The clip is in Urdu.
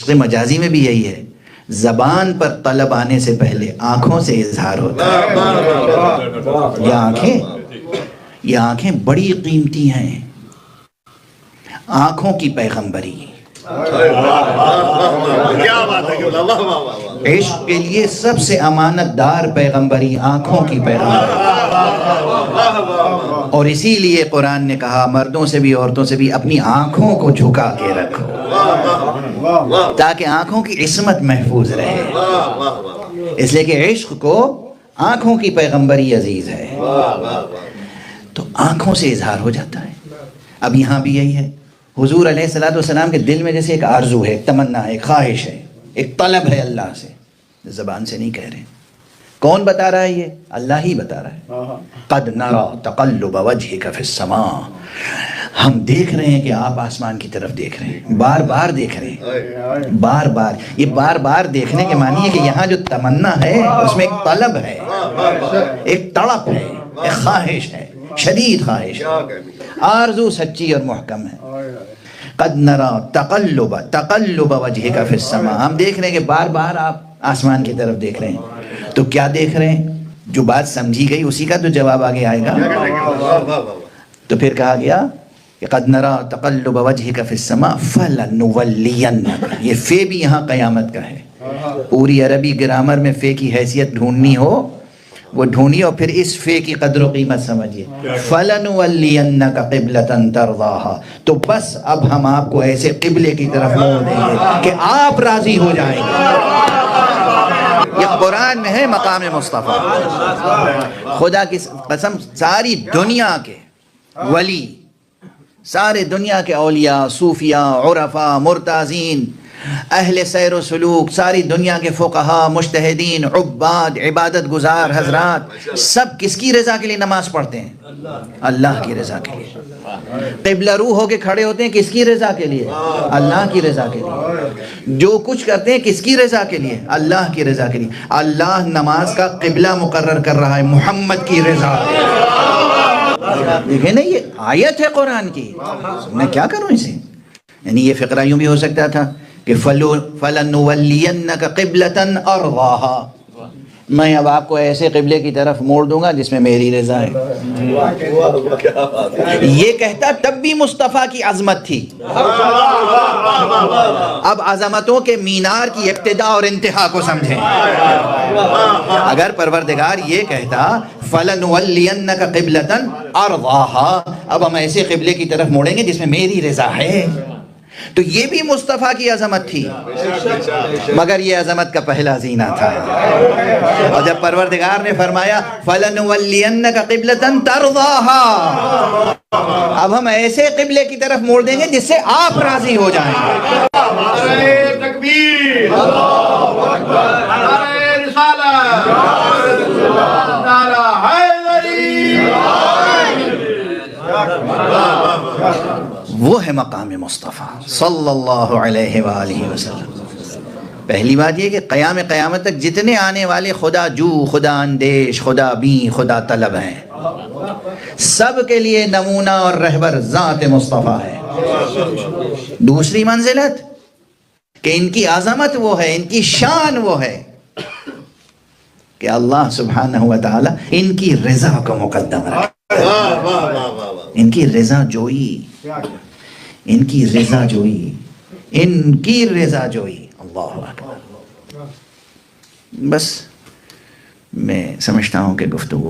عشق مجازی میں بھی یہی ہے، زبان پر طلب آنے سے پہلے آنکھوں سے اظہار ہوتا ہے۔ یہ آنکھیں بڑی قیمتی ہیں، آنکھوں کی پیغمبری، عشق کے لیے سب سے امانت دار پیغمبری آنکھوں کی پیغمبری، اور اسی لیے قرآن نے کہا مردوں سے بھی عورتوں سے بھی اپنی آنکھوں کو جھکا کے رکھو تاکہ آنکھوں کی عصمت محفوظ رہے، اس لیے کہ عشق کو آنکھوں کی پیغمبری عزیز ہے، تو آنکھوں سے اظہار ہو جاتا ہے۔ اب یہاں بھی یہی ہے، حضور علیہ السلام کے دل میں جیسے ایک آرزو ہے، ایک تمنا ہے، ایک خواہش ہے، ایک طلب ہے اللہ سے، زبان سے نہیں کہہ رہے۔ کون بتا رہا ہے؟ یہ اللہ ہی بتا رہا ہے۔ قد نرى تقلب وجهك في السماء، ہم دیکھ رہے ہیں کہ آپ آسمان کی طرف دیکھ رہے ہیں، بار بار دیکھ رہے ہیں، بار بار۔ یہ بار بار دیکھنے کے معنی ہے کہ یہاں جو تمنا ہے اس میں ایک طلب ہے، ایک تڑپ ہے، ایک خواہش ہے، شدید خواہش ہے، آرزو سچی اور محکم ہے۔ قد نرى تقلب وجهك في السماء، ہم دیکھ رہے ہیں کہ بار بار آپ آسمان کی طرف دیکھ رہے ہیں۔ تو کیا دیکھ رہے ہیں؟ جو بات سمجھی گئی اسی کا تو جواب آگے آئے گا۔ تو پھر کہا گیا کہ قد نرى تقلب وجهك في السماء فلنولينك، یہ فے بھی یہاں قیامت کا ہے۔ پوری عربی گرامر میں فے کی حیثیت ڈھونڈنی ہو وہ ڈھونڈیے، اور پھر اس فے کی قدر و قیمت سمجھیے۔ فَلَنُوَلِّيَنَّكَ قِبْلَةً تَرْضَاهَا، تو بس اب ہم آپ کو ایسے قبلے کی طرف موڑ دیں گے کہ آپ راضی ہو جائیں گے۔ یہ قرآن میں ہے مقام مصطفیٰ۔ خدا کی قسم، ساری دنیا کے ولی، سارے دنیا کے اولیاء، صوفیاء، عرفاء، مرتازین، اہل سیر و سلوک، ساری دنیا کے فقہاء، مجتہدین، عباد، عبادت گزار حضرات، سب کس کی رضا کے لیے نماز پڑھتے ہیں؟ اللہ کی رضا کے لیے۔ قبلہ رو ہو کے کھڑے ہوتے ہیں کس کی رضا کے لیے؟ اللہ کی رضا کے لیے۔ جو کچھ کرتے ہیں کس کی رضا کے لیے؟ اللہ کی رضا کے لیے۔ اللہ نماز کا قبلہ مقرر کر رہا ہے محمد کی رضا۔ دیکھیں نا، یہ آیت ہے قرآن کی، میں کیا کروں اسے؟ یعنی یہ فقرہ یوں بھی ہو سکتا تھا کہ فَلَنُوَلِّيَنَّكَ قِبْلَةً أَرْضَاهَا، میں اب آپ کو ایسے قبلے کی طرف موڑ دوں گا جس میں میری رضا ہے۔ یہ کہتا تب بھی مصطفیٰ کی عظمت تھی۔ اب عظمتوں کے مینار کی ابتدا اور انتہا کو سمجھیں۔ اگر پروردگار یہ کہتا فَلَنُوَلِّيَنَّكَ قِبْلَةً أَرْضَاهَا، اب ہم ایسے قبلے کی طرف موڑیں گے جس میں میری رضا ہے، تو یہ بھی مصطفیٰ کی عظمت تھی، مگر یہ عظمت کا پہلا زینہ تھا۔ اور جب پروردگار نے فرمایا فَلَنُوَلِّيَنَّكَ قِبْلَةً تَرْضَاهَا، اب ہم ایسے قبلے کی طرف موڑ دیں گے جس سے آپ راضی ہو جائیں گے۔ نعرہ تکبیر، اللہ اکبر، نعرہ رسالت، نعرہ حیدری۔ وہ ہے مقام مصطفیٰ صلی اللہ علیہ وآلہ وسلم۔ پہلی بات یہ کہ قیام قیامت تک جتنے آنے والے خدا جو، خدا اندیش، خدا بین، خدا طلب ہیں، سب کے لیے نمونہ اور رہبر ذات مصطفیٰ ہے۔ دوسری منزلت کہ ان کی عظمت وہ ہے، ان کی شان وہ ہے کہ اللہ سبحانہ و تعالی ان کی رضا کو مقدم رکھے، ان کی رضا جوئی، ان کی رضا جوئی، ان کی رضا جوئی۔ اللہ اکبر۔ بس میں سمجھتا ہوں کہ گفتگو